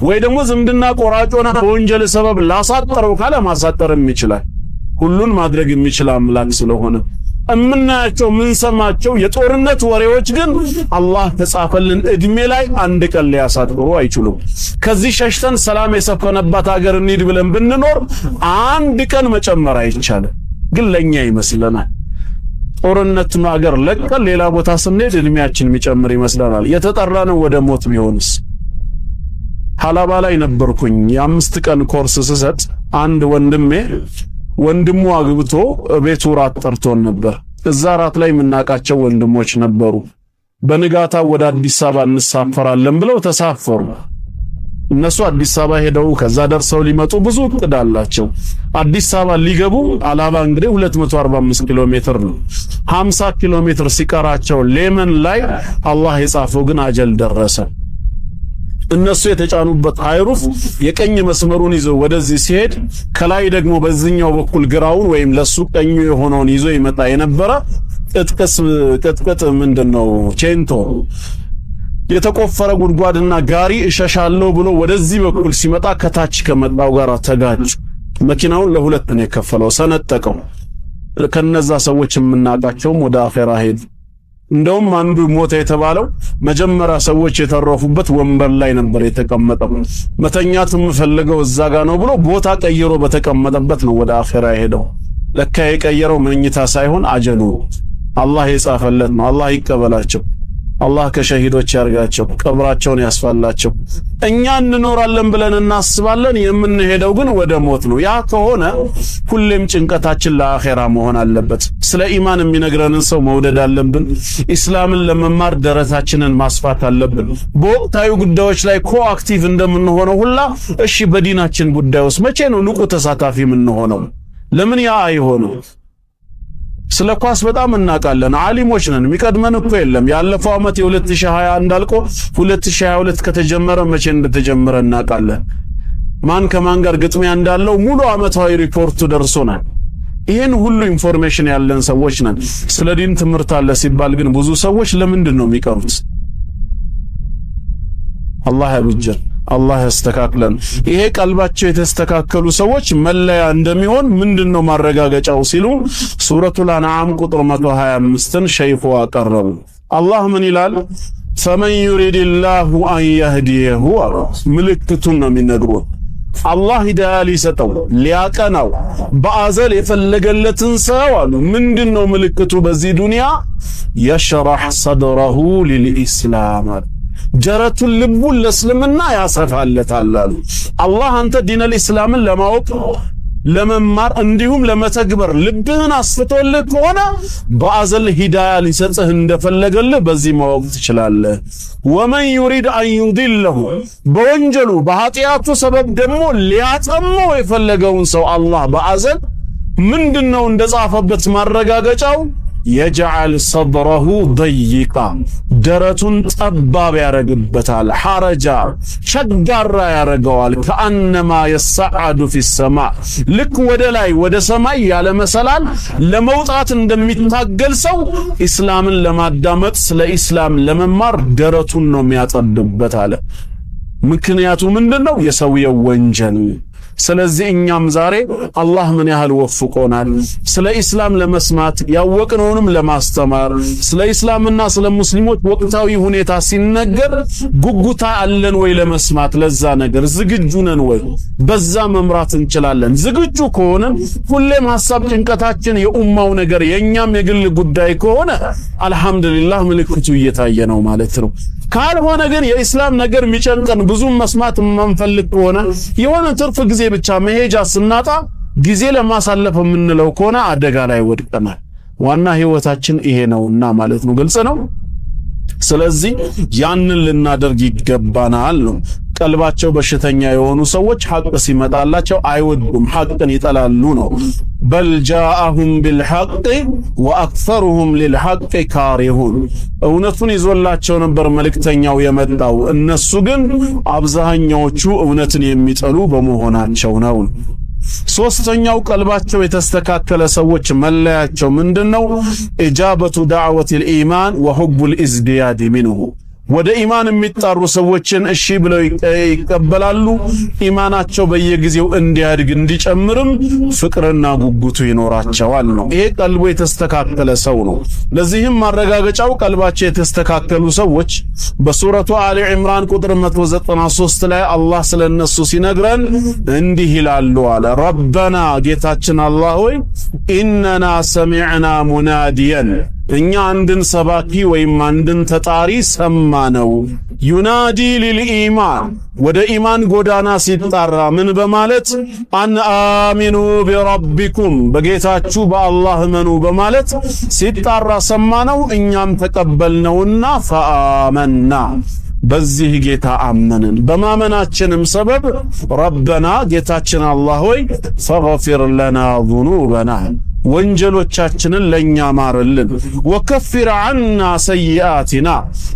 ወይ ደግሞ ዝምድና ቆራጮና በወንጀል ሰበብ ላሳጠረው ካለ ማሳጠርም ይችላል። ሁሉን ማድረግ የሚችል አምላክ ስለሆነ እምናያቸው ምንሰማቸው የጦርነት ወሬዎች ግን አላህ ተጻፈልን እድሜ ላይ አንድ ቀን ሊያሳጥሩ አይችሉም። ከዚህ ሸሽተን ሰላም የሰፈነባት ሀገር እንሂድ ብለን ብንኖር አንድ ቀን መጨመር አይቻልም። ግን ለኛ ይመስለናል ጦርነት ሀገር ለቀን ሌላ ቦታ ስንሄድ እድሜያችን የሚጨምር ይመስለናል። የተጠራነው ወደ ሞት ቢሆንስ? ሐላባ ላይ ነበርኩኝ የ5 ቀን ኮርስ ስሰጥ አንድ ወንድሙ አግብቶ ቤቱ ራት ጠርቶን ነበር። እዛ ራት ላይ የምናውቃቸው ወንድሞች ነበሩ። በንጋታ ወደ አዲስ አበባ እንሳፈራለን ብለው ተሳፈሩ። እነሱ አዲስ አበባ ሄደው ከዛ ደርሰው ሊመጡ ብዙ እቅድ አላቸው። አዲስ አበባ ሊገቡ አላባ እንግዲህ 245 ኪሎ ሜትር ነው። 50 ኪሎ ሜትር ሲቀራቸው ሌመን ላይ አላህ የጻፈው ግን አጀል ደረሰ። እነሱ የተጫኑበት አይሩፍ የቀኝ መስመሩን ይዞ ወደዚህ ሲሄድ ከላይ ደግሞ በዚህኛው በኩል ግራውን ወይም ለሱ ቀኙ የሆነውን ይዞ ይመጣ የነበረ ቅጥቅጥ ምንድነው ቼንቶ የተቆፈረ ጉድጓድና ጋሪ እሸሻለሁ ብሎ ወደዚህ በኩል ሲመጣ ከታች ከመጣው ጋር ተጋጭ። መኪናውን ለሁለት ነው የከፈለው፣ ሰነጠቀው። ከነዛ ሰዎች የምናቃቸውም ወደ አኺራ ሄዱ። እንደውም አንዱ ሞተ የተባለው መጀመሪያ ሰዎች የተረፉበት ወንበር ላይ ነበር የተቀመጠው። መተኛት የምፈልገው እዛ ጋር ነው ብሎ ቦታ ቀይሮ በተቀመጠበት ነው ወደ አኺራ ሄደው። ለካ የቀየረው መኝታ ሳይሆን አጀሉ አላህ የጻፈለት ነው። አላህ ይቀበላቸው። አላህ ከሸሂዶች ያርጋቸው፣ ቀብራቸውን ያስፋላቸው። እኛ እንኖራለን ብለን እናስባለን፣ የምንሄደው ግን ወደ ሞት ነው። ያ ከሆነ ሁሌም ጭንቀታችን ለአኺራ መሆን አለበት። ስለ ኢማን የሚነግረንን ሰው መውደድ አለብን። ኢስላምን ለመማር ደረታችንን ማስፋት አለብን። በወቅታዊ ጉዳዮች ላይ ኮአክቲቭ እንደምንሆነው ሁላ እሺ፣ በዲናችን ጉዳይ ውስጥ መቼ ነው ንቁ ተሳታፊ የምንሆነው? ለምን ያ አይሆነው? ስለ ኳስ በጣም እናውቃለን፣ ዓሊሞች ነን። የሚቀድመን እኮ የለም። ያለፈው ዓመት የ2020 እንዳልቆ 2022 ከተጀመረ መቼ እንደተጀመረ እናውቃለን። ማን ከማን ጋር ግጥሚያ እንዳለው ሙሉ ዓመታዊ ሪፖርቱ ደርሶናል። ይሄን ሁሉ ኢንፎርሜሽን ያለን ሰዎች ነን። ስለ ዲን ትምህርት አለ ሲባል ግን ብዙ ሰዎች ለምንድን ነው የሚቀሩት? አላህ ያብጀን፣ አላህ ያስተካክለን። ይሄ ቀልባቸው የተስተካከሉ ሰዎች መለያ እንደሚሆን ምንድነው ማረጋገጫው ሲሉ ሱረቱል አንዓም ቁጥር 125ን ሸይኹ አቀረቡ። አላህ ምን ይላል? ፈመን ዩሪድላሁ አን የህዲየሁ ምልክቱን ነው የሚነግሩት። አላህ ሂዳያ ሊሰጠው ሊያቀናው በአዘል የፈለገለትን ሰው አሉ ምንድነው ምልክቱ? በዚህ ዱንያ የሽራህ ሰድረሁ ሊልኢስላም ጀረቱን ልቡን ለእስልምና ያሰፋለታል አሉ። አላህ አንተ ዲነል ኢስላምን ለማወቅ ለመማር እንዲሁም ለመተግበር ልብህን አስፍቶልህ ከሆነ በአዘል ሂዳያ ሊሰጥህ እንደፈለገልህ በዚህ ማወቅ ትችላለህ። ወመን ዩሪድ አን ዩድለሁ በወንጀሉ በኃጢአቱ ሰበብ ደግሞ ሊያጠመው የፈለገውን ሰው አላህ በአዘል ምንድነው እንደጻፈበት ማረጋገጫው? የጀዓል ሰድረሁ ደይቃ ደረቱን ጠባብ ያረግበታል። ሐረጃ ቸጋራ ያረገዋል። ከአነማ የሰዓዱ ፊሰማ ልክ ወደ ላይ ወደ ሰማይ ያለ መሰላል ለመውጣት እንደሚታገል ሰው ኢስላምን ለማዳመጥ ስለ ኢስላም ለመማር ደረቱን ነው የሚያጠብበት አለ። ምክንያቱ ምንድነው? የሰውየው ወንጀል። ስለዚህ እኛም ዛሬ አላህ ምን ያህል ወፍቆናል ስለ ኢስላም ለመስማት ያወቅነውንም ለማስተማር ስለ ኢስላምና ስለ ሙስሊሞች ወቅታዊ ሁኔታ ሲነገር ጉጉታ አለን ወይ ለመስማት? ለዛ ነገር ዝግጁ ነን ወይ? በዛ መምራት እንችላለን? ዝግጁ ከሆነ ሁሌም ሐሳብ ጭንቀታችን የኡማው ነገር የኛም የግል ጉዳይ ከሆነ አልহামዱሊላህ ምልክቱ እየታየ ነው ማለት ነው። ካልሆነ ግን የኢስላም ነገር የሚጨንቀን ብዙ መስማት የማንፈልግ ከሆነ የሆነ ትርፍ ጊዜ ብቻ መሄጃ ስናጣ ጊዜ ለማሳለፍ የምንለው ከሆነ አደጋ ላይ ወድቀናል። ዋና ህይወታችን ይሄ ነውና ማለት ነው። ግልጽ ነው። ስለዚህ ያንን ልናደርግ ይገባናል ነው። ቀልባቸው በሽተኛ የሆኑ ሰዎች ሐቅ ሲመጣላቸው አይወዱም፣ ሐቅን ይጠላሉ ነው። በል ጃአሁም ቢልሐቅ ወአክሰሩሁም ሊልሐቅ ካሪሁን እውነቱን ይዞላቸው ነበር መልእክተኛው የመጣው፣ እነሱ ግን አብዛኛዎቹ እውነትን የሚጠሉ በመሆናቸው ነው። ሶስተኛው ቀልባቸው የተስተካከለ ሰዎች መለያቸው ምንድነው? ኢጃበቱ ዳዕወቲል ኢማን ወሁቡል ኢዝዲያድ ሚንሁ ወደ ኢማን የሚጣሩ ሰዎችን እሺ ብለው ይቀበላሉ። ኢማናቸው በየጊዜው እንዲያድግ እንዲጨምርም ፍቅርና ጉጉቱ ይኖራቸዋል ነው። ይሄ ቀልቡ የተስተካከለ ሰው ነው። ለዚህም ማረጋገጫው ቀልባቸው የተስተካከሉ ሰዎች በሱረቱ አሊ ኢምራን ቁጥር 193 ላይ አላህ ስለነሱ ሲነግረን እንዲህ ይላሉ አለ ረበና ጌታችን አላህ ሆይ ኢነና ሰሚዕና ሙናዲየን እኛ አንድን ሰባኪ ወይም አንድን ተጣሪ ሰማነው ዩናዲ ሊልኢማን ወደ ኢማን ጎዳና ሲጣራ ምን በማለት አን አሚኑ ቢረቢኩም በጌታችሁ በአላህ እመኑ በማለት ሲጣራ ሰማነው እኛም ተቀበልነውና ፈአመና በዚህ ጌታ አመንን በማመናችንም ሰበብ ረበና ጌታችን አላህ ሆይ ፈግፊር ለና ዙኑበና ወንጀሎቻችንን ለኛ ማርልን ወከፍር ዐና ሰይአቲና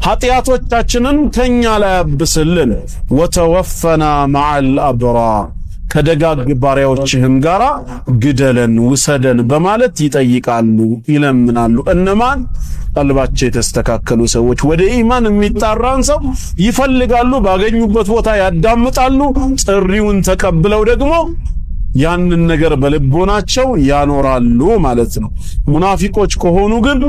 ኃጢአቶቻችንን ከኛ ላይ አብስልን ወተወፈና መዐል አብራር ከደጋግ ባሪያዎችህም ጋራ ግደለን ውሰደን በማለት ይጠይቃሉ ይለምናሉ። እነማን? ቀልባቸው የተስተካከሉ ሰዎች ወደ ኢማን የሚጣራን ሰው ይፈልጋሉ፣ ባገኙበት ቦታ ያዳምጣሉ፣ ጥሪውን ተቀብለው ደግሞ ያንን ነገር በልቦናቸው ያኖራሉ ማለት ነው። ሙናፊቆች ከሆኑ ግን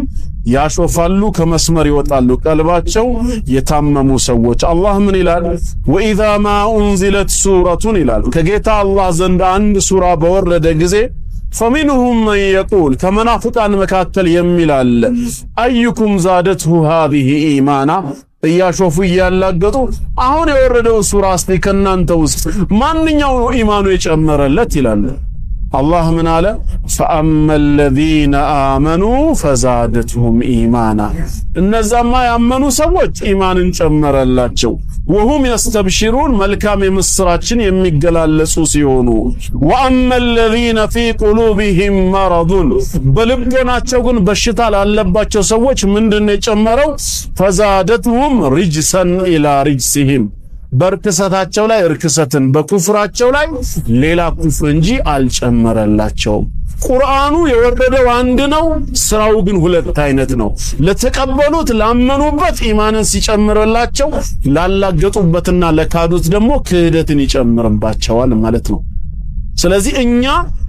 ያሾፋሉ፣ ከመስመር ይወጣሉ። ቀልባቸው የታመሙ ሰዎች አላህ ምን ይላል? ወኢዛ ማ ኡንዚለት ሱረቱን ይላል ከጌታ አላህ ዘንድ አንድ ሱራ በወረደ ጊዜ ፈሚንሁም መን የቁል ከመናፍቃን መካከል የሚላል አዩኩም ዛደትሁ ሃዚህ ኢማና እያሾፉ እያላገጡ አሁን የወረደው ሱራ እስቲ ከናንተ ውስጥ ማንኛው ነው ኢማኑ የጨመረለት ይላል። አላህ ምን አለ? ፈአመ الذين آمنوا فزادتهم ኢማና እነዛማ ያመኑ ሰዎች ኢማንን ጨመረላቸው። ወሁም يستبشرون መልካም የምስራችን የሚገላለጹ ሲሆኑ وأما الذين في قلوبهم مرض በልቦናቸው ግን በሽታ ላለባቸው ሰዎች ምንድነው የጨመረው? فزادتهم رجسا إلى رجسهم በርክሰታቸው ላይ እርክሰትን በኩፍራቸው ላይ ሌላ ኩፍር እንጂ አልጨመረላቸውም። ቁርአኑ የወረደው አንድ ነው፣ ስራው ግን ሁለት አይነት ነው። ለተቀበሉት ላመኑበት ኢማንን ሲጨምርላቸው፣ ላላገጡበትና ለካዱት ደግሞ ክህደትን ይጨምርባቸዋል ማለት ነው። ስለዚህ እኛ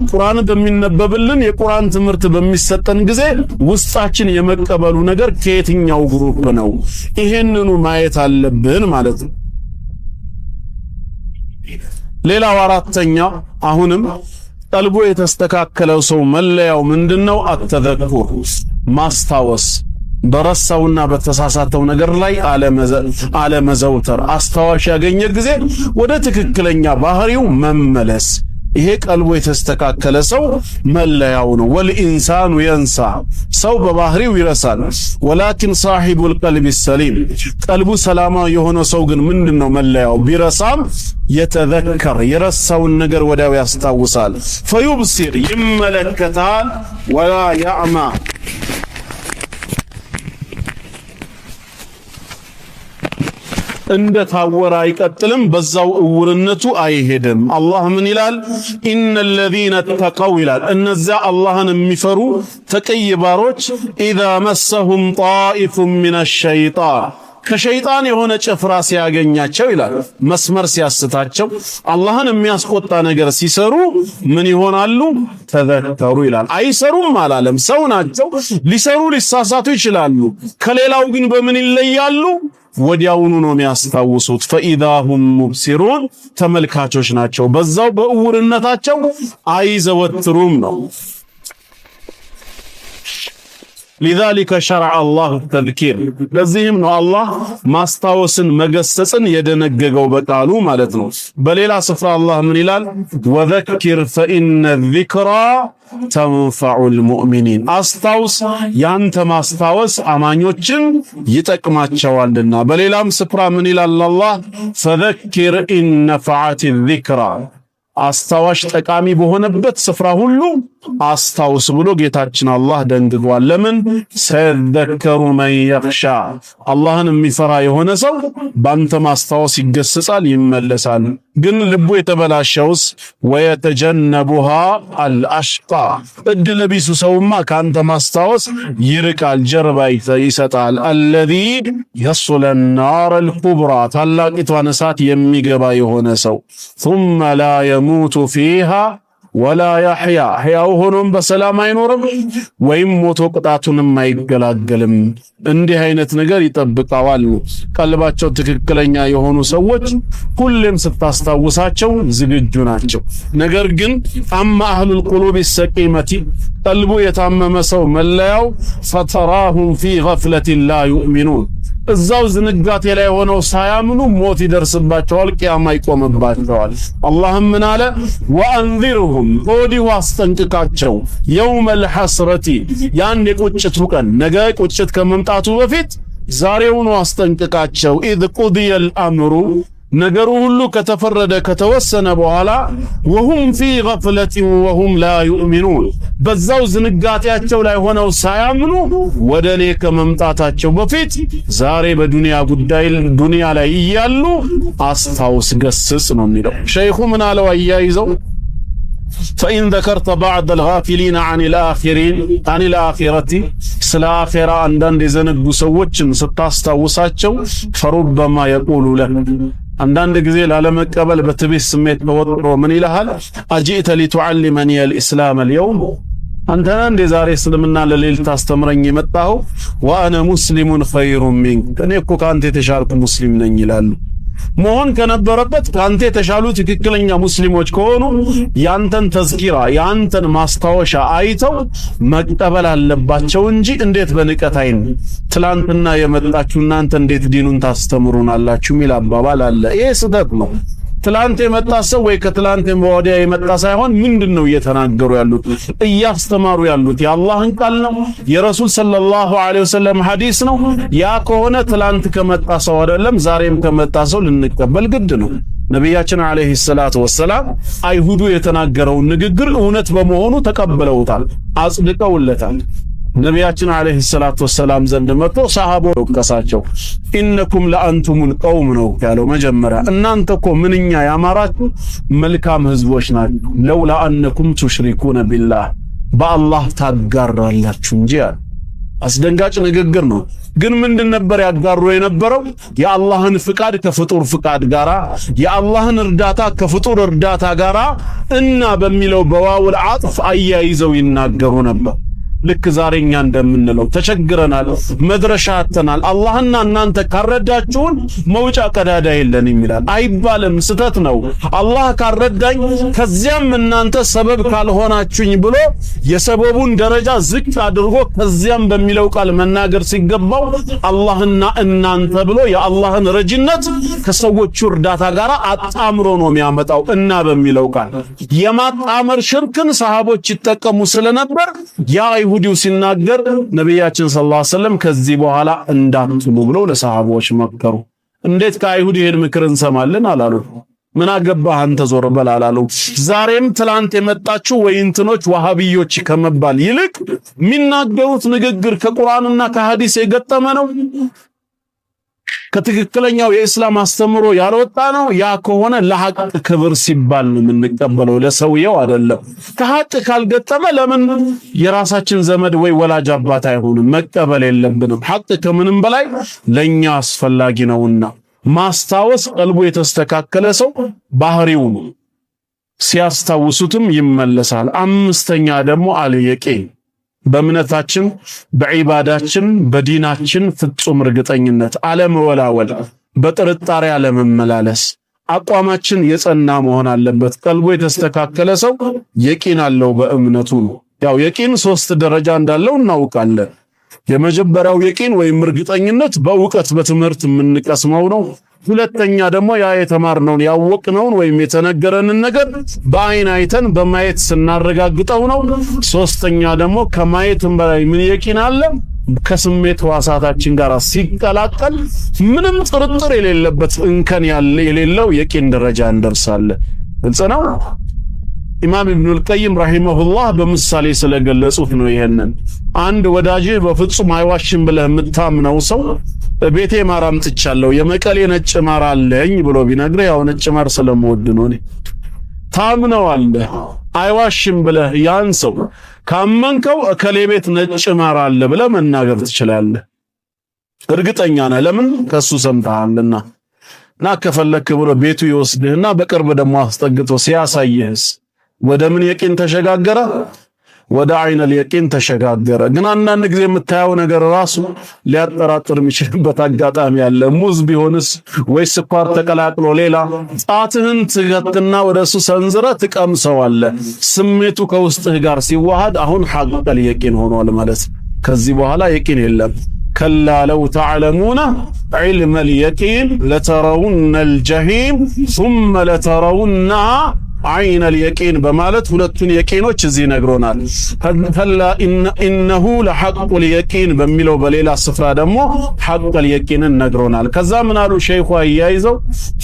ቁርአን በሚነበብልን የቁርአን ትምህርት በሚሰጠን ጊዜ ውስጣችን የመቀበሉ ነገር ከየትኛው ግሩፕ ነው? ይሄንኑ ማየት አለብን ማለት ነው። ሌላው አራተኛው አሁንም ቀልቡ የተስተካከለው ሰው መለያው ምንድነው? አተዘኩር ማስታወስ፣ በረሳውና በተሳሳተው ነገር ላይ አለመዘውተር፣ አስታዋሽ ያገኘ ጊዜ ወደ ትክክለኛ ባህሪው መመለስ። ይሄ ቀልቡ የተስተካከለ ሰው መለያው ነው። ወልኢንሳኑ የንሳ ሰው በባህሪው ይረሳል። ወላኪን ሳሒቡል ቀልቢ ሰሊም ቀልቡ ሰላማዊ የሆነ ሰው ግን ምንድነው መለያው? ቢረሳም የተዘከር የረሳውን ነገር ወዲያው ያስታውሳል። ፈዩብሲር ይመለከታል። ወላ ያዕማ እንደ ታወራ አይቀጥልም፣ በዛው እውርነቱ አይሄድም። አላህ ምን ይላል? ኢነል ለዚነ ተቀው ይላል እነዚያ አላህን የሚፈሩ ተቀይ ባሮች ኢዛ መሰሁም ጣኢፉን ሚነ ሸይጣን ከሸይጣን የሆነ ጭፍራ ሲያገኛቸው ይላል መስመር ሲያስታቸው አላህን የሚያስቆጣ ነገር ሲሰሩ ምን ይሆናሉ? ተዘከሩ ይላል። አይሰሩም አላለም። ሰው ናቸው፣ ሊሰሩ ሊሳሳቱ ይችላሉ። ከሌላው ግን በምን ይለያሉ? ወዲያውኑ ነው የሚያስታውሱት። ፈኢዛሁም ሙብሲሩን ተመልካቾች ናቸው፣ በዛው በእውርነታቸው አይዘወትሩም ነው። لذلك شرع الله التذكير ለዚህም ነው አላህ ማስታወስን መገሰጽን የደነገገው በቃሉ ማለት ነው። በሌላ ስፍራ አላህ ምን ይላል? ወዘክር ፈኢነ ዚክራ ተንፈዑል ሙእሚኒን አስታውስ ያንተ ማስታወስ አማኞችን ይጠቅማቸዋልና። በሌላም ስፍራ ምን ይላል አላህ? ፈዘክር ኢን ነፈዐት ዚክራ አስታዋሽ ጠቃሚ በሆነበት ስፍራ ሁሉ አስታውስ ብሎ ጌታችን አላህ ደንግጓል። ለምን ሰደከሩ መን የኽሻ አላህን የሚፈራ የሆነ ሰው ባንተ ማስታወስ ይገሰጻል፣ ይመለሳል። ግን ልቡ የተበላሸውስ ወየተጀነቡሃ አልአሽቃ እድለ ቢሱ ሰውማ ካንተ ማስታወስ ይርቃል፣ ጀርባ ይሰጣል። አለዚ የስለ ናር አልኩብራ ታላቂቷን እሳት የሚገባ የሆነ ሰው ثم لا يموت فيها ወላ ያህያ ሕያው ሆኖም በሰላም አይኖርም ወይም ሞቶ ቅጣቱንም አይገላገልም። እንዲህ አይነት ነገር ይጠብቀዋል። ቀልባቸው ትክክለኛ የሆኑ ሰዎች ሁሌም ስታስታውሳቸው ዝግጁ ናቸው። ነገር ግን አማ አህሉል ቁሉብ ሰቂመቲ ቀልቡ የታመመ ሰው መለያው ፈተራሁም ፊ ገፍለቲን ላ ዩእሚኑን እዛው ዝንጋቴ ላይ ሆነው ሳያምኑ ሞት ይደርስባቸዋል፣ ቂያማ ይቆምባቸዋል። አላህም ምን አለ? ወአንዚርሁም ወዲሁ አስጠንቅቃቸው የውመል ሐስረቲ ያን የቁጭቱ ቀን ነገ ቁጭት ከመምጣቱ በፊት ዛሬውኑ አስጠንቅቃቸው። ኢዝ ቁድየል አምሩ ነገሩ ሁሉ ከተፈረደ ከተወሰነ በኋላ ወሁም ፊ ገፍለቲን ወሁም ላ ዩእሚኑን በዛው ዝንጋቴያቸው ላይ ሆነው ሳያምኑ ወደ እኔ ከመምጣታቸው በፊት ዛሬ በዱንያ ጉዳይ ዱንያ ላይ እያሉ አስታውስ ገስጽ ነው የሚለው ሸይኹ። ምን አለው አያይዘው فإن ذكرت بعض الغافلين عن الآخرة ስለ አኺራ አንዳንድ የዘነጉ ሰዎችን ስታስታውሳቸው فربما يقول لك አንዳንድ ጊዜ ላለመቀበል በትዕቢት ስሜት ተወጥሮ ምን ይልሃል? አጂእተ ሊቱዓሊመኒ አልኢስላም اليوم አንተ እንደ ዛሬ እስልምና ለሌል ታስተምረኝ የመጣኸው ወአነ ሙስሊሙን ኸይሩን ሚንክ እኔ እኮ ካንተ የተሻልኩ ሙስሊም ነኝ ይላሉ። መሆን ከነበረበት ካንተ የተሻሉ ትክክለኛ ሙስሊሞች ከሆኑ ያንተን ተዝኪራ ያንተን ማስታወሻ አይተው መቀበል አለባቸው እንጂ እንዴት በንቀት አይን ትላንትና የመጣችሁ እናንተ እንዴት ዲኑን ታስተምሩናላችሁ ሚል አባባል አለ። ይሄ ስህተት ነው። ትላንት የመጣ ሰው ወይ ከትላንት ወዲያ የመጣ ሳይሆን ምንድነው እየተናገሩ ያሉት እያስተማሩ ያሉት የአላህን ቃል ነው የረሱል ሰለላሁ ዐለይሂ ወሰለም ሐዲስ ነው። ያ ከሆነ ትላንት ከመጣ ሰው አይደለም ዛሬም ከመጣ ሰው ልንቀበል ግድ ነው። ነብያችን አለይሂ ሰላቱ ወሰላም አይሁዱ የተናገረውን ንግግር እውነት በመሆኑ ተቀበለውታል፣ አጽድቀውለታል። ነብያችን አለይሂ ሰላቱ ወሰላም ዘንድ መጥቶ ሰሃቦች ወቀሳቸው። ኢነኩም ለአንቱሙል ቀውም ነው ያለው። መጀመሪያ እናንተ እኮ ምንኛ ያማራችሁ መልካም ህዝቦች ናችሁ። ለውላ አነኩም ቱሽሪኩነ ቢላህ በአላህ ታጋራላችሁ እንጂ አለ። አስደንጋጭ ንግግር ነው። ግን ምንድን ነበር ያጋሩ የነበረው? የአላህን ፍቃድ ከፍጡር ፍቃድ ጋራ የአላህን እርዳታ ከፍጡር እርዳታ ጋራ እና በሚለው በዋውል አጥፍ አያይዘው ይናገሩ ነበር። ልክ ዛሬኛ እንደምንለው ተቸግረናል፣ መድረሻ አጥተናል፣ አላህና እናንተ ካረዳችሁን መውጫ ቀዳዳ የለንም ይላል። አይባልም፣ ስተት ነው። አላህ ካረዳኝ ከዚያም እናንተ ሰበብ ካልሆናችሁኝ ብሎ የሰበቡን ደረጃ ዝቅ አድርጎ ከዚያም በሚለው ቃል መናገር ሲገባው አላህና እናንተ ብሎ የአላህን ረጅነት ከሰዎቹ እርዳታ ጋር አጣምሮ ነው የሚያመጣው። እና በሚለው ቃል የማጣመር ሽርክን ሰሃቦች ይጠቀሙ ስለነበር ያ ይሁዲው ሲናገር ነብያችን ሰለላሁ ዐለይሂ ወሰለም ከዚህ በኋላ እንዳትሉ ብለው ለሰሃቦች መከሩ። እንዴት ከአይሁድ ይሄን ምክር እንሰማለን አላሉ። ምን አገባህ አንተ ዞር በል አላሉ። ዛሬም ትላንት የመጣችሁ ወይንትኖች ዋሃቢዮች ከመባል ይልቅ የሚናገሩት ንግግር ከቁርአንና ከሐዲስ የገጠመ ነው፣ ከትክክለኛው የእስላም አስተምሮ ያልወጣ ነው። ያ ከሆነ ለሐቅ ክብር ሲባል ነው የምንቀበለው፣ ለሰውየው አይደለም። ከሐቅ ካልገጠመ ለምን የራሳችን ዘመድ ወይ ወላጅ አባት አይሆንም? መቀበል የለብንም። ሐቅ ከምንም በላይ ለኛ አስፈላጊ ነውና ማስታወስ ቀልቡ የተስተካከለ ሰው ባህሪው ነው። ሲያስታውሱትም ይመለሳል። አምስተኛ ደግሞ አልየቂን በእምነታችን በዒባዳችን በዲናችን ፍጹም እርግጠኝነት አለመወላወል፣ በጥርጣሬ አለመመላለስ፣ አቋማችን የጸና መሆን አለበት። ቀልቡ የተስተካከለ ሰው የቂን አለው በእምነቱ ነው። ያው የቂን 3 ደረጃ እንዳለው እናውቃለን። የመጀመሪያው የቂን ወይም እርግጠኝነት በእውቀት በትምህርት የምንቀስመው ነው። ሁለተኛ ደግሞ ያ የተማርነውን ያወቅነውን ወይም የተነገረንን ነገር በአይን አይተን በማየት ስናረጋግጠው ነው። ሶስተኛ ደግሞ ከማየትም በላይ ምን የቂን አለ? ከስሜት ዋሳታችን ጋር ሲቀላቀል ምንም ጥርጥር የሌለበት እንከን የሌለው የቂን ደረጃ እንደርሳለን። ግልጽ ነው። ኢማም ኢብኑል ቀይም ረሂመሁላህ በምሳሌ ስለገለጹት ነው። ይሄንን አንድ ወዳጅህ በፍጹም አይዋሽም ብለህ የምታምነው ሰው ቤቴ ማር አምጥቻለሁ የመቀሌ ነጭ ማር አለኝ ብሎ ቢነግርህ ያው ነጭ ማር ስለምወድ ነው እኔ ታምነዋለህ። አይዋሽም ብለህ ያን ሰው ካመንከው እከሌ ቤት ነጭ ማር አለ ብለህ መናገር ትችላለህ። እርግጠኛ ነህ፣ ለምን ከሱ ሰምተሃልና። እና ከፈለክ ብሎ ቤቱ ይወስድህና በቅርብ ደግሞ አስጠግቶ ሲያሳይህስ ወደ ምን የቂን ተሸጋገረ? ወደ አይነል የቂን ተሸጋገረ። ግን አንዳንድ ጊዜ የምታየው ነገር ራሱ ሊያጠራጥር የሚችልበት አጋጣሚ አለ። ሙዝ ቢሆንስ ወይ ስኳር ተቀላቅሎ ሌላ ጣትህን ትገትና ወደሱ ሰንዝረ ትቀምሰዋለህ። ስሜቱ ከውስጥህ ጋር ሲዋሃድ አሁን ሐቀል የቂን ሆኗል ማለት። ከዚህ በኋላ የቂን የለም። ከላ ለው ተዕለሙነ ዒልመል የቂን ለተረውነል ጀሂም ሱመ ለተረውነሃ አይነል የቂን በማለት ሁለቱን የቂኖች እዚህ ነግሮናል። ከላ ኢነሁ ለሐቁል የቂን በሚለው በሌላ ስፍራ ደግሞ ሐቀል የቂንን ነግሮናል። ከዛ ምን አሉ ሸይኹ አያይዘው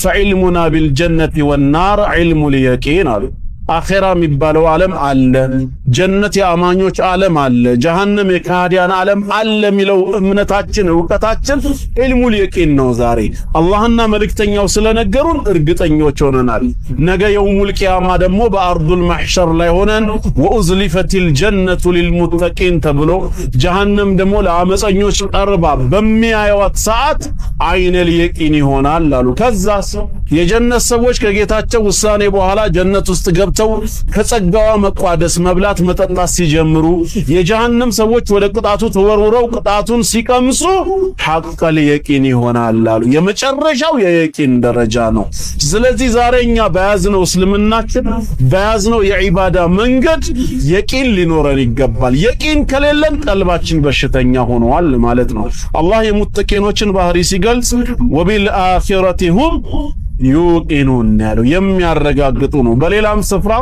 ፈዒልሙና ቢልጀነቲ ወናር ዒልሙል የቂን አሉ። አኺራ የሚባለው ዓለም አለ፣ ጀነት የአማኞች ዓለም አለ፣ ጀሃነም የካህዲያን ዓለም አለ የሚለው እምነታችን ዕውቀታችን ዒልሙል የቂን ነው። ዛሬ አላህና መልእክተኛው ስለነገሩን እርግጠኞች ሆነናል። ነገ የውሙል ቂያማ ደግሞ በአርዱል መሕሸር ላይ ሆነን ወኡዝሊፈቲል ጀነቱ ሊልሙተቂን ተብሎ ጀሃነም ደግሞ ለአመፀኞች ቀርባ በሚያዩዋት ሰዓት አይነል የቂን ይሆናል አሉ። ከዛስ የጀነት ሰዎች ከጌታቸው ውሳኔ በኋላ ጀነት ውስጥ ገብተው ከጸጋዋ መቋደስ መብላት መጠጣት ሲጀምሩ የጀሃነም ሰዎች ወደ ቅጣቱ ተወርውረው ቅጣቱን ሲቀምሱ ሐቀል የቂን ይሆናል አሉ። የመጨረሻው የየቂን ደረጃ ነው። ስለዚህ ዛሬኛ በያዝነው እስልምናችን በያዝነው የዒባዳ መንገድ የቂን ሊኖረን ይገባል። የቂን ከሌለን ቀልባችን በሽተኛ ሆኗል ማለት ነው። አላህ የሙተቂኖችን ባህሪ ሲገልጽ ወቢልአኺረቲ ሁም ዩቂኑን ያለው የሚያረጋግጡ ነው። በሌላም ስፍራ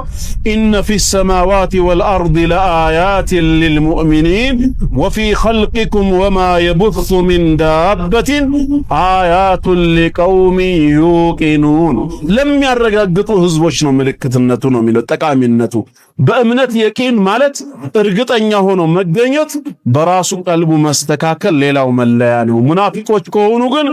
ኢነ ፊ ሰማዋቲ ወልአርድ ለአያትን ሊልሙእሚኒን ወፊ ኸልቂኩም ወማ የቡሱ ሚን ዳበትን አያቱን ሊቀውሚ ዩቂኑን ለሚያረጋግጡ ህዝቦች ነው ምልክትነቱ ነው የሚለው ጠቃሚነቱ። በእምነት የቂን ማለት እርግጠኛ ሆኖ መገኘት በራሱ ቀልቡ መስተካከል ሌላው መለያ ነው። ሙናፊቆች ከሆኑ ግን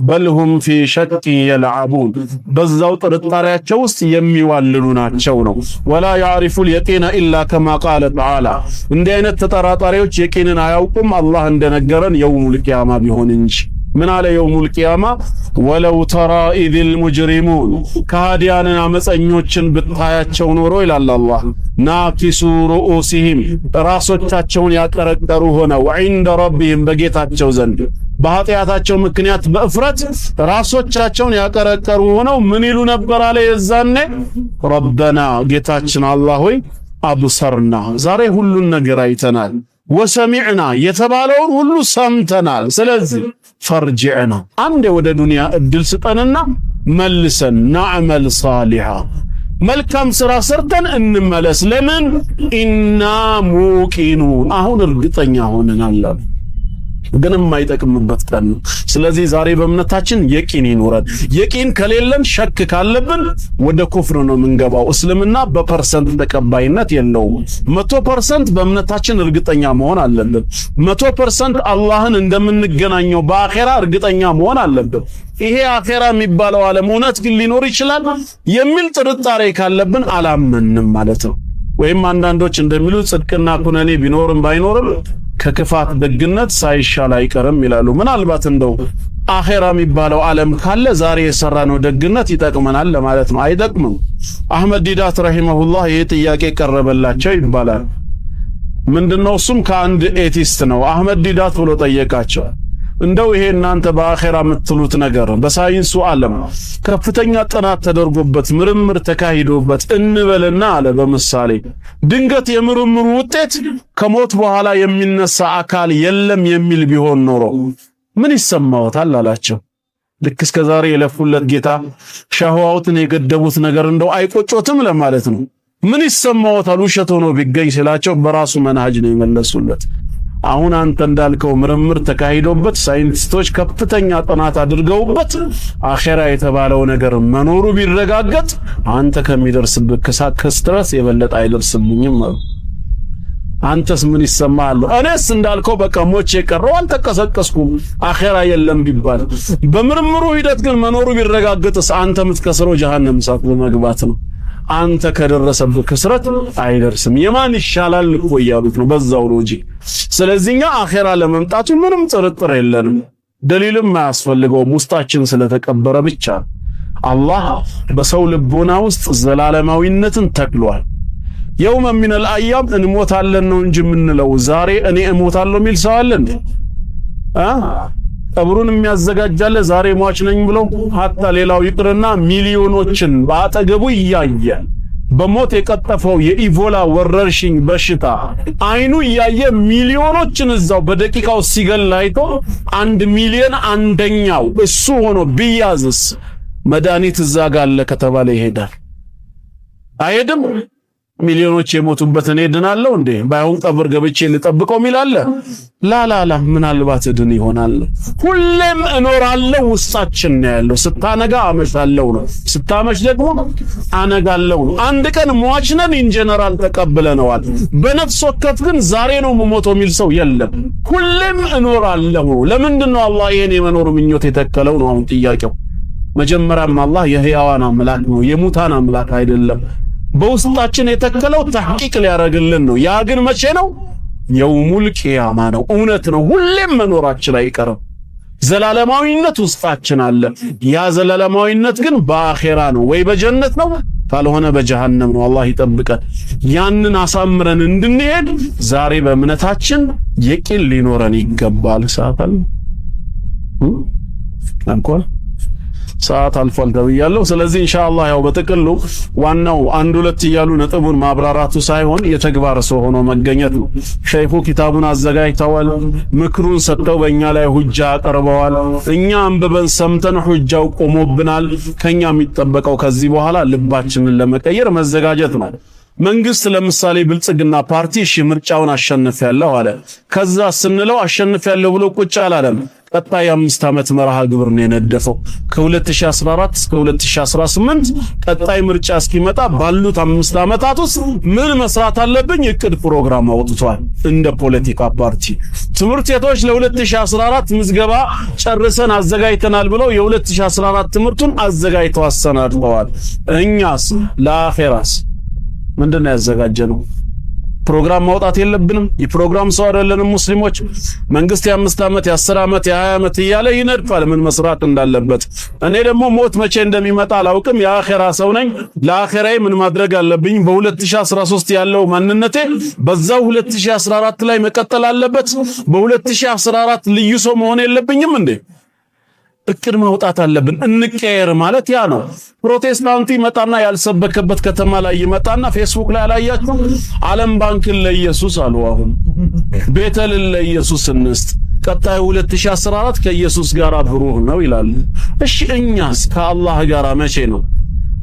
በልሁም ፊ ሸቂ የልዓቡን በዛው ጥርጣሬያቸው ውስጥ የሚዋልሉ ናቸው ነው። ወላ ያዕሪፉል የቂነ ኢላ ከማ ቃለ ተዓላ እንዲህ አይነት ተጠራጣሪዎች የቂንን አያውቁም አላህ እንደነገረን የውሙል ቂያማ ቢሆን እንጂ። ምን አለ የውሙል ቂያማ ወለው ተራ ኢዚል ሙጅሪሙን ከሃዲያንን አመፀኞችን ብታያቸው ኖሮ ይላል አላህ ናኪሱ ሩኡሲሂም ራሶቻቸውን ያቀረቀሩ ሆነው ዒንደ ረቢሂም በጌታቸው ዘንድ በኃጢአታቸው ምክንያት በእፍረት ራሶቻቸውን ያቀረቀሩ ሆነው ምን ይሉ ነበር አለ የዛኔ ረበና ጌታችን አላህ ሆይ አብሰርና ዛሬ ሁሉን ነገር አይተናል፣ ወሰሚዕና የተባለውን ሁሉ ሰምተናል፣ ስለዚህ ፈርጅዕና አንዴ ወደ ዱንያ እድል ስጠንና መልሰን ናዕመል ሳሊሃ መልካም ስራ ሰርተን እንመለስ። ለምን ኢና ሙቂኑን አሁን እርግጠኛ ሆነናል ግን የማይጠቅምበት ቀን ነው። ስለዚህ ዛሬ በእምነታችን የቂን ይኖረን። የቂን ከሌለን ሸክ ካለብን ወደ ኩፍር ነው የምንገባው። እስልምና በፐርሰንት ተቀባይነት የለውም። 100% በእምነታችን እርግጠኛ መሆን አለብን። 100% አላህን እንደምንገናኘው በአኼራ እርግጠኛ መሆን አለብን። ይሄ አኼራ የሚባለው ዓለም እውነት ግን ሊኖር ይችላል የሚል ጥርጣሬ ካለብን አላመንም ማለት ነው። ወይም አንዳንዶች እንደሚሉ ጽድቅና ኩነኔ ቢኖርም ባይኖርም ከክፋት ደግነት ሳይሻል አይቀርም ይላሉ። ምናልባት እንደው አኼራ የሚባለው ዓለም ካለ ዛሬ የሰራነው ደግነት ይጠቅመናል ለማለት ነው። አይጠቅምም። አህመድ ዲዳት ረሂመሁላህ ይህ ጥያቄ ቀረበላቸው ይባላል። ምንድነው? እሱም ከአንድ ኤቲስት ነው። አህመድ ዲዳት ብሎ ጠየቃቸው፣ እንደው ይሄ እናንተ በአኼራ የምትሉት ነገር በሳይንሱ ዓለም ከፍተኛ ጥናት ተደርጎበት ምርምር ተካሂዶበት እንበልና አለ በምሳሌ ድንገት የምርምሩ ውጤት ከሞት በኋላ የሚነሳ አካል የለም የሚል ቢሆን ኖሮ ምን ይሰማዎታል አላቸው። ልክ እስከ ዛሬ የለፉለት ጌታ ሻህዋውትን የገደቡት ነገር እንደው አይቆጮትም ለማለት ነው። ምን ይሰማዎታል ውሸት ሆኖ ቢገኝ ሲላቸው በራሱ መንሃጅ ነው የመለሱለት። አሁን አንተ እንዳልከው ምርምር ተካሂዶበት ሳይንቲስቶች ከፍተኛ ጥናት አድርገውበት አኺራ የተባለው ነገር መኖሩ ቢረጋገጥ አንተ ከሚደርስብህ ከስትረስ የበለጠ አይደርስብኝም። አንተስ ምን ይሰማሃል? እኔስ እንዳልከው በቃ ሞቼ ቀረው አልተቀሰቀስኩም አኺራ የለም ቢባል በምርምሩ ሂደት ግን መኖሩ ቢረጋገጥስ አንተ የምትከስረው ጀሃነም እሳት በመግባት ነው። አንተ ከደረሰብህ ክስረት አይደርስም። የማን ይሻላል እኮ እያሉት ነው በዛው ሎጂክ። ስለዚህኛ አኺራ ለመምጣቱ ምንም ጥርጥር የለንም፣ ደሊልም አያስፈልገውም። ውስጣችን ስለተቀበረ ብቻ አላህ በሰው ልቦና ውስጥ ዘላለማዊነትን ተክሏል። የውመ ሚነል አያም እንሞታለን ነው እንጂ የምንለው ዛሬ እኔ እሞታለሁ የሚል ሰው አለ እንዴ? ቀብሩን የሚያዘጋጃለ ዛሬ ሟች ነኝ ብለው ሀታ ሌላው ይቅርና ሚሊዮኖችን በአጠገቡ እያየ በሞት የቀጠፈው የኢቦላ ወረርሽኝ በሽታ አይኑ እያየ ሚሊዮኖችን እዛው በደቂቃው ሲገል አይቶ 1 ሚሊዮን አንደኛው እሱ ሆኖ ቢያዝስ መድኃኒት እዛ ጋር አለ ከተባለ ይሄዳል አይሄድም? ሚሊዮኖች የሞቱበት እኔ ድናለሁ እንዴ ባይሆን ቀብር ገብቼ ልጠብቀው ሚላለ ላላላ ምናልባት ድን ይሆናል። ሁሌም እኖራለሁ ውስጣችን ነው ያለው። ስታነጋ አመሻለሁ ነው፣ ስታመሽ ደግሞ አነጋለሁ ነው። አንድ ቀን ሟች ነን ኢንጀነራል ተቀብለነዋል። በነፍስ ወከፍ ግን ዛሬ ነው መሞተው የሚል ሰው የለም። ሁሌም እኖራለሁ። ለምንድን ነው አላህ ይሄን የመኖር ምኞት የተከለው ነው አሁን ጥያቄው። መጀመሪያም አላህ የህያዋን አምላክ ነው የሙታን አምላክ አይደለም። በውስጣችን የተከለው ተሕቂቅ ሊያረግልን ነው። ያ ግን መቼ ነው? የውሙል ቂያማ ነው። እውነት ነው። ሁሌም መኖራችን አይቀርም። ዘላለማዊነት ውስጣችን አለ። ያ ዘላለማዊነት ግን በአኺራ ነው፣ ወይ በጀነት ነው ካልሆነ በጀሃነም ነው። አላህ ይጠብቀን። ያንን አሳምረን እንድንሄድ ዛሬ በእምነታችን የቂን ሊኖረን ይገባል። ሰዓት አልፏል ተብያለሁ። ስለዚህ ኢንሻአላህ ያው በጥቅሉ ዋናው አንድ ሁለት እያሉ ነጥቡን ማብራራቱ ሳይሆን የተግባር ሰው ሆኖ መገኘት ነው። ሸይኹ ኪታቡን አዘጋጅተዋል፣ ምክሩን ሰጥተው በእኛ ላይ ሁጃ አቀርበዋል። እኛ አንብበን ሰምተን ሁጃው ቆሞብናል። ከኛ የሚጠበቀው ከዚህ በኋላ ልባችንን ለመቀየር መዘጋጀት ነው። መንግስት ለምሳሌ ብልጽግና ፓርቲ ምርጫውን አሸንፊያለሁ አለ። ከዛ ስንለው አሸንፊያለሁ ብሎ ቁጭ አላለም። ቀጣይ 5 ዓመት መርሃ ግብር ነው የነደፈው። ከ2014 እስከ 2018 ቀጣይ ምርጫ እስኪመጣ ባሉት 5 ዓመታት ውስጥ ምን መስራት አለብኝ እቅድ ፕሮግራም አውጥቷል። እንደ ፖለቲካ ፓርቲ ትምህርት ቤቶች ለ2014 ምዝገባ ጨርሰን አዘጋጅተናል ብለው የ2014 ትምህርቱን አዘጋጅተው አሰናድተዋል። እኛስ ለአኺራስ ምንድነው ያዘጋጀነው? ፕሮግራም ማውጣት የለብንም? የፕሮግራም ሰው አይደለንም ሙስሊሞች? መንግስት የ5 ዓመት የ10 ዓመት የ20 ዓመት እያለ ይነድፋል ምን መስራት እንዳለበት። እኔ ደግሞ ሞት መቼ እንደሚመጣ አላውቅም። የአኺራ ሰው ነኝ። ለአኺራዬ ምን ማድረግ አለብኝ? በ2013 ያለው ማንነቴ በዛው 2014 ላይ መቀጠል አለበት። በ2014 ልዩ ሰው መሆን የለብኝም እንዴ? እቅድ ማውጣት አለብን። እንቀየር ማለት ያ ነው። ፕሮቴስታንቱ ይመጣና ያልሰበከበት ከተማ ላይ ይመጣና ፌስቡክ ላይ አላያችሁ? ዓለም ባንክን ለኢየሱስ አሉ። አሁን ቤተልን ለኢየሱስ እንስጥ፣ ቀጣይ 2014 ከኢየሱስ ጋር ብሩህ ነው ይላሉ። እሺ እኛስ ከአላህ ጋር መቼ ነው?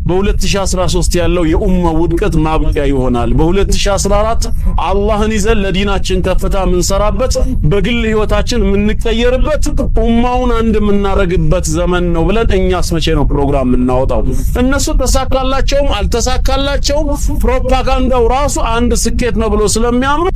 በ2013 ያለው የኡማ ውድቀት ማብቂያ ይሆናል። በ2014 አላህን ይዘን ለዲናችን ከፍታ ምንሰራበት፣ በግል ህይወታችን ምንቀየርበት፣ ኡማውን አንድ ምናረግበት ዘመን ነው ብለን እኛስ መቼ ነው ፕሮግራም የምናወጣው? እነሱ ተሳካላቸውም አልተሳካላቸውም ፕሮፓጋንዳው ራሱ አንድ ስኬት ነው ብሎ ስለሚያምኑ